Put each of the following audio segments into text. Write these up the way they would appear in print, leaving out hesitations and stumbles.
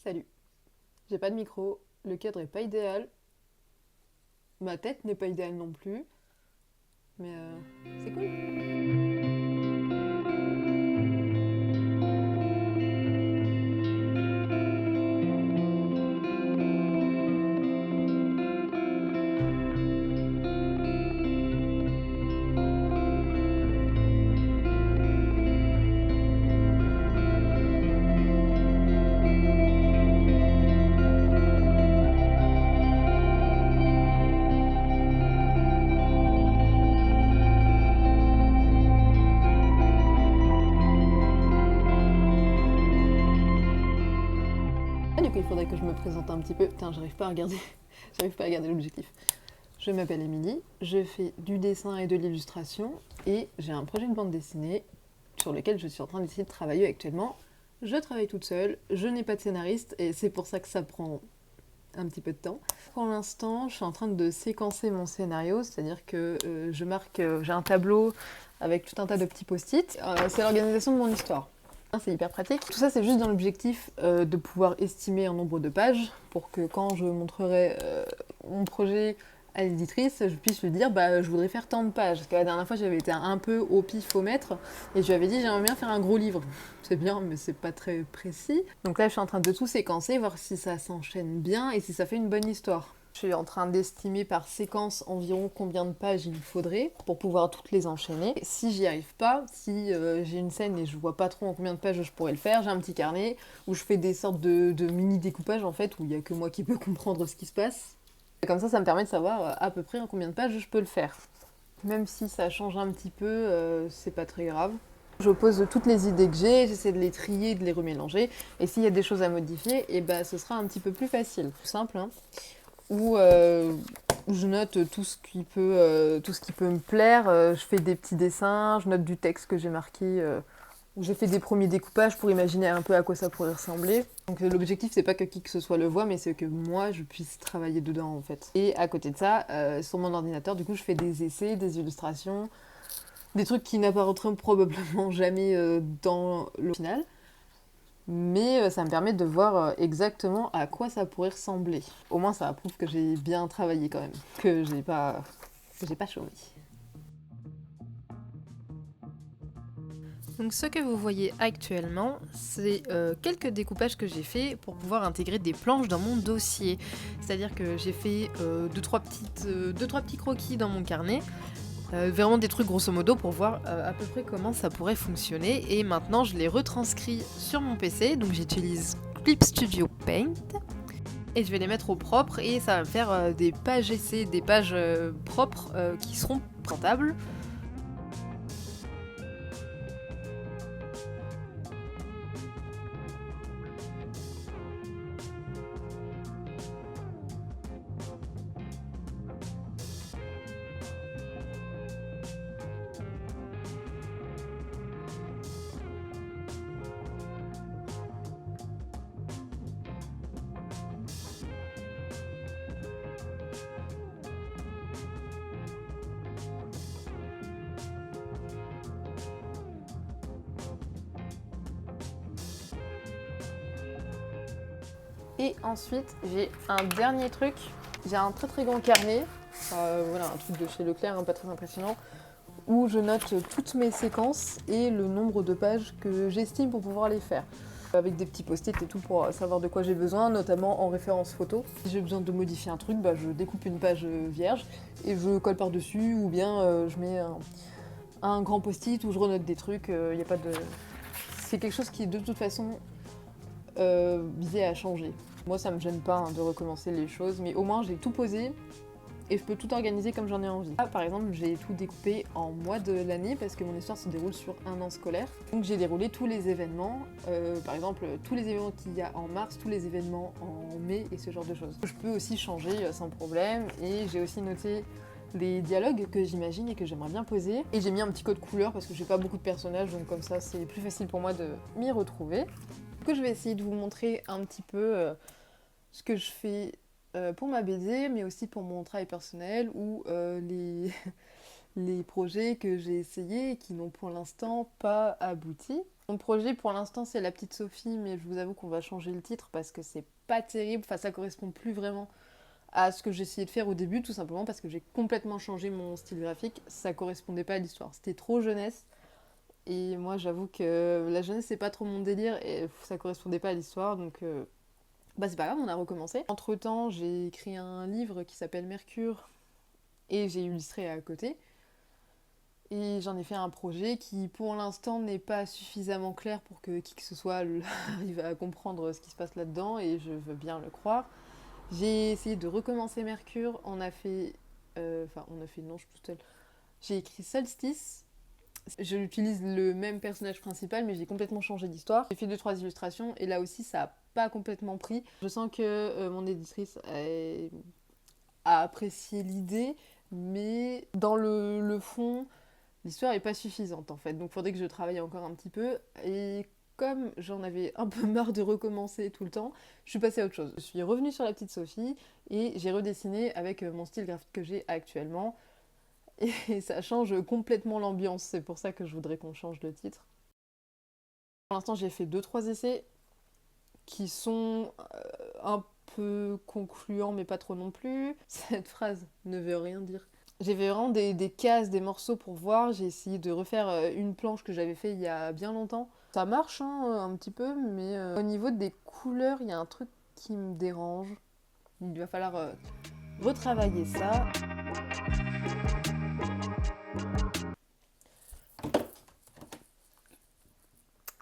Salut, j'ai pas de micro, le cadre est pas idéal, ma tête n'est pas idéale non plus, mais c'est cool. Ah, du coup, il faudrait que je me présente un petit peu. Putain, j'arrive pas à regarder, j'arrive pas à regarder l'objectif. Je m'appelle Émilie, je fais du dessin et de l'illustration, et j'ai un projet de bande dessinée sur lequel je suis en train d'essayer de travailler actuellement. Je travaille toute seule, je n'ai pas de scénariste, et c'est pour ça que ça prend un petit peu de temps. Pour l'instant, je suis en train de séquencer mon scénario, c'est-à-dire que j'ai un tableau avec tout un tas de petits post-it. C'est l'organisation de mon histoire. C'est hyper pratique. Tout ça, c'est juste dans l'objectif de pouvoir estimer un nombre de pages pour que quand je montrerai mon projet à l'éditrice, je puisse lui dire je voudrais faire tant de pages. Parce que la dernière fois, j'avais été un peu au pifomètre et je lui avais dit j'aimerais bien faire un gros livre. C'est bien, mais c'est pas très précis. Donc là, je suis en train de tout séquencer, voir si ça s'enchaîne bien et si ça fait une bonne histoire. Je suis en train d'estimer par séquence environ combien de pages il me faudrait pour pouvoir toutes les enchaîner. Si j'y arrive pas, si j'ai une scène et je vois pas trop en combien de pages je pourrais le faire, j'ai un petit carnet où je fais des sortes de mini découpages en fait, où il y a que moi qui peux comprendre ce qui se passe. Et comme ça me permet de savoir à peu près en combien de pages je peux le faire. Même si ça change un petit peu, c'est pas très grave. Je pose toutes les idées que j'ai, j'essaie de les trier, de les remélanger, et s'il y a des choses à modifier, et ce sera un petit peu plus facile. Tout simple, hein. Où je note tout ce qui peut me plaire, je fais des petits dessins, je note du texte que j'ai marqué, où j'ai fait des premiers découpages pour imaginer un peu à quoi ça pourrait ressembler. Donc l'objectif c'est pas que qui que ce soit le voit, mais c'est que moi je puisse travailler dedans en fait. Et à côté de ça, sur mon ordinateur, du coup je fais des essais, des illustrations, des trucs qui n'apparaîtront probablement jamais dans le final. Mais ça me permet de voir exactement à quoi ça pourrait ressembler. Au moins ça prouve que j'ai bien travaillé quand même, que j'ai pas chômé. Donc ce que vous voyez actuellement, c'est quelques découpages que j'ai fait pour pouvoir intégrer des planches dans mon dossier. C'est-à-dire que j'ai fait deux, trois petits croquis dans mon carnet, vraiment des trucs grosso modo pour voir à peu près comment ça pourrait fonctionner. Et maintenant je les retranscris sur mon PC, donc j'utilise Clip Studio Paint. Et je vais les mettre au propre et ça va me faire des pages essais, des pages propres qui seront présentables. Et ensuite, j'ai un dernier truc. J'ai un très très grand carnet, voilà, un truc de chez Leclerc, hein, pas très impressionnant, où je note toutes mes séquences et le nombre de pages que j'estime pour pouvoir les faire. Avec des petits post-it et tout pour savoir de quoi j'ai besoin, notamment en référence photo. Si j'ai besoin de modifier un truc, je découpe une page vierge et je colle par-dessus, ou bien je mets un grand post-it où je renote des trucs. Y a pas de... C'est quelque chose qui est de toute façon visé à changer. Moi, ça me gêne pas de recommencer les choses, mais au moins j'ai tout posé et je peux tout organiser comme j'en ai envie. Là, par exemple, j'ai tout découpé en mois de l'année parce que mon histoire se déroule sur un an scolaire. Donc j'ai déroulé tous les événements, par exemple tous les événements qu'il y a en mars, tous les événements en mai et ce genre de choses. Je peux aussi changer sans problème, et j'ai aussi noté les dialogues que j'imagine et que j'aimerais bien poser. Et j'ai mis un petit code couleur parce que j'ai pas beaucoup de personnages, donc comme ça c'est plus facile pour moi de m'y retrouver. Du coup, je vais essayer de vous montrer un petit peu ce que je fais pour ma BD, mais aussi pour mon travail personnel, ou les projets que j'ai essayés et qui n'ont pour l'instant pas abouti. Mon projet pour l'instant c'est La Petite Sophie, mais je vous avoue qu'on va changer le titre parce que c'est pas terrible, enfin ça correspond plus vraiment à ce que j'essayais de faire au début, tout simplement parce que j'ai complètement changé mon style graphique, ça correspondait pas à l'histoire, c'était trop jeunesse. Et moi j'avoue que la jeunesse c'est pas trop mon délire et ça correspondait pas à l'histoire, donc bah c'est pas grave, on a recommencé. Entre temps j'ai écrit un livre qui s'appelle Mercure et j'ai illustré à côté. Et j'en ai fait un projet qui pour l'instant n'est pas suffisamment clair pour que qui que ce soit arrive à comprendre ce qui se passe là-dedans, et je veux bien le croire. J'ai essayé de recommencer Mercure, on a fait non, je suis toute seule. J'ai écrit Solstice, je utilise le même personnage principal mais j'ai complètement changé d'histoire. J'ai fait 2-3 illustrations et là aussi ça a pas complètement pris. Je sens que mon éditrice a apprécié l'idée, mais dans le fond, l'histoire est pas suffisante en fait, donc faudrait que je travaille encore un petit peu. Et comme j'en avais un peu marre de recommencer tout le temps, je suis passée à autre chose. Je suis revenue sur La Petite Sophie et j'ai redessiné avec mon style graphique que j'ai actuellement. Et ça change complètement l'ambiance, c'est pour ça que je voudrais qu'on change le titre. Pour l'instant j'ai fait 2-3 essais qui sont un peu concluants mais pas trop non plus. Cette phrase ne veut rien dire. J'ai fait vraiment des cases, des morceaux pour voir. J'ai essayé de refaire une planche que j'avais fait il y a bien longtemps. Ça marche hein, un petit peu, mais au niveau des couleurs, il y a un truc qui me dérange. Il va falloir retravailler ça.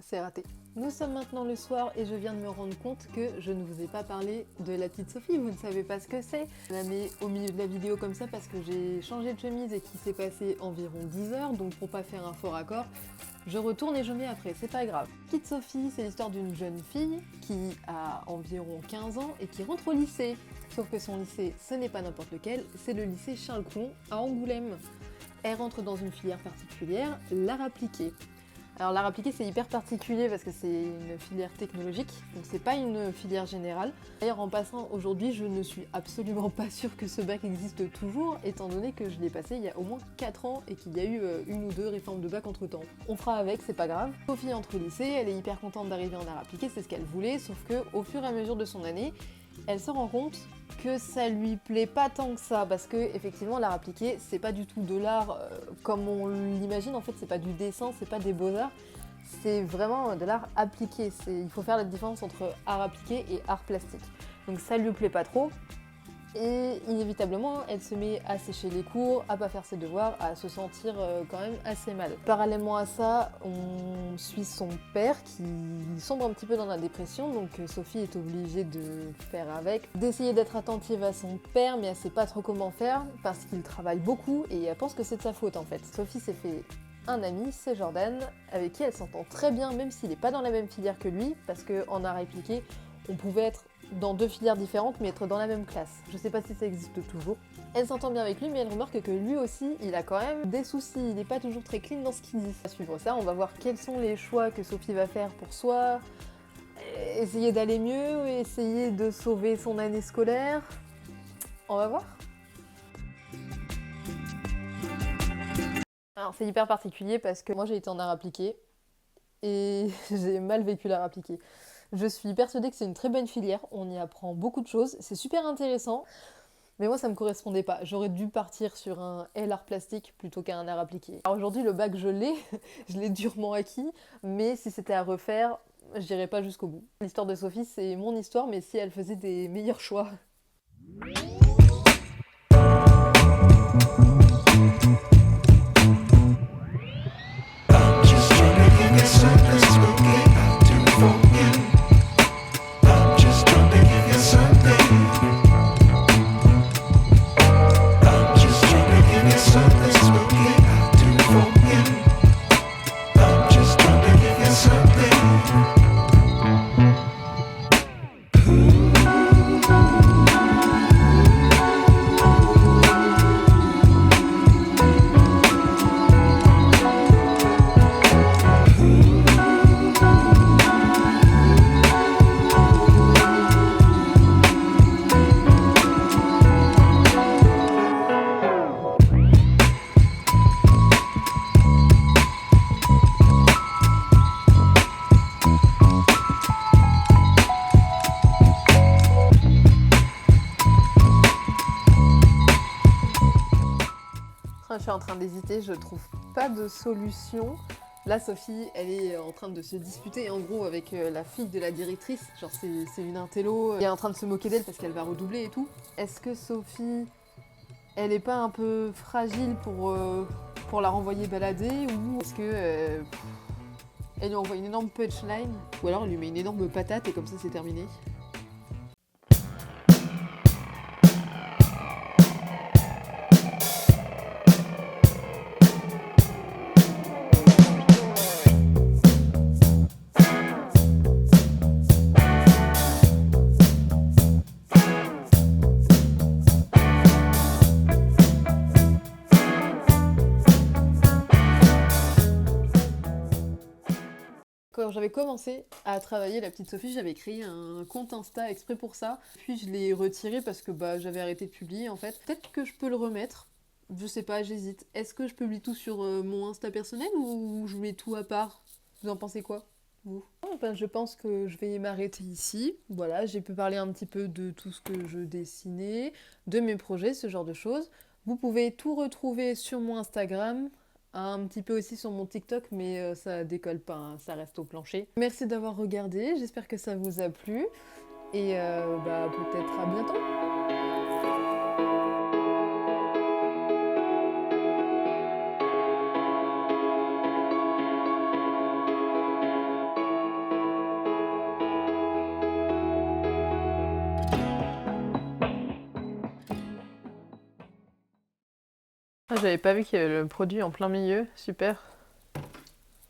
C'est raté. Nous sommes maintenant le soir et je viens de me rendre compte que je ne vous ai pas parlé de La Petite Sophie, vous ne savez pas ce que c'est. Je la mets au milieu de la vidéo comme ça parce que j'ai changé de chemise et qu'il s'est passé environ 10 heures, donc pour pas faire un faux raccord, je retourne et je mets après, c'est pas grave. Petite Sophie, c'est l'histoire d'une jeune fille qui a environ 15 ans et qui rentre au lycée. Sauf que son lycée, ce n'est pas n'importe lequel, c'est le lycée Charles Cros à Angoulême. Elle rentre dans une filière particulière, l'art appliqué. Alors l'art appliqué c'est hyper particulier parce que c'est une filière technologique, donc c'est pas une filière générale. D'ailleurs en passant aujourd'hui je ne suis absolument pas sûre que ce bac existe toujours, étant donné que je l'ai passé il y a au moins 4 ans et qu'il y a eu une ou deux réformes de bac entre temps. On fera avec, c'est pas grave. Sophie entre au lycée, elle est hyper contente d'arriver en art appliqué, c'est ce qu'elle voulait, sauf que au fur et à mesure de son année, elle se rend compte que ça lui plaît pas tant que ça, parce que effectivement l'art appliqué c'est pas du tout de l'art comme on l'imagine, en fait c'est pas du dessin, c'est pas des beaux-arts, c'est vraiment de l'art appliqué. Il faut faire la différence entre art appliqué et art plastique. Donc ça lui plaît pas trop. Et inévitablement, elle se met à sécher les cours, à pas faire ses devoirs, à se sentir quand même assez mal. Parallèlement à ça, on suit son père qui sombre un petit peu dans la dépression, donc Sophie est obligée de faire avec, d'essayer d'être attentive à son père, mais elle sait pas trop comment faire parce qu'il travaille beaucoup et elle pense que c'est de sa faute en fait. Sophie s'est fait un ami, c'est Jordan, avec qui elle s'entend très bien, même s'il n'est pas dans la même filière que lui, parce qu'en art appliqué, on pouvait être dans 2 filières différentes mais être dans la même classe. Je sais pas si ça existe toujours. Elle s'entend bien avec lui mais elle remarque que lui aussi il a quand même des soucis, il n'est pas toujours très clean dans ce qu'il dit. À suivre ça, on va voir quels sont les choix que Sophie va faire pour soi, essayer d'aller mieux, essayer de sauver son année scolaire. On va voir. Alors c'est hyper particulier parce que moi j'ai été en art appliqué et j'ai mal vécu l'art appliqué. Je suis persuadée que c'est une très bonne filière, on y apprend beaucoup de choses, c'est super intéressant, mais moi ça me correspondait pas. J'aurais dû partir sur un L art plastique plutôt qu'un art appliqué. Alors aujourd'hui le bac je l'ai durement acquis, mais si c'était à refaire, j'irais pas jusqu'au bout. L'histoire de Sophie c'est mon histoire, mais si elle faisait des meilleurs choix. je suis en train d'hésiter, je trouve pas de solution. Là, Sophie, elle est en train de se disputer en gros avec la fille de la directrice. Genre, c'est une intello. Elle est en train de se moquer d'elle parce qu'elle va redoubler et tout. Est-ce que Sophie, elle est pas un peu fragile pour la renvoyer balader ou est-ce que elle lui envoie une énorme punchline ou alors elle lui met une énorme patate et comme ça c'est terminé? Quand j'avais commencé à travailler la petite Sophie, j'avais créé un compte Insta exprès pour ça. Puis je l'ai retiré parce que j'avais arrêté de publier en fait. Peut-être que je peux le remettre. Je sais pas, j'hésite. Est-ce que je publie tout sur mon Insta personnel ou je mets tout à part? Vous en pensez quoi, vous? Je pense que je vais m'arrêter ici. Voilà, j'ai pu parler un petit peu de tout ce que je dessinais, de mes projets, ce genre de choses. Vous pouvez tout retrouver sur mon Instagram, un petit peu aussi sur mon TikTok, mais ça décolle pas, hein, ça reste au plancher. Merci d'avoir regardé, j'espère que ça vous a plu. Et peut-être à bientôt. J'avais pas vu qu'il y avait le produit en plein milieu, super.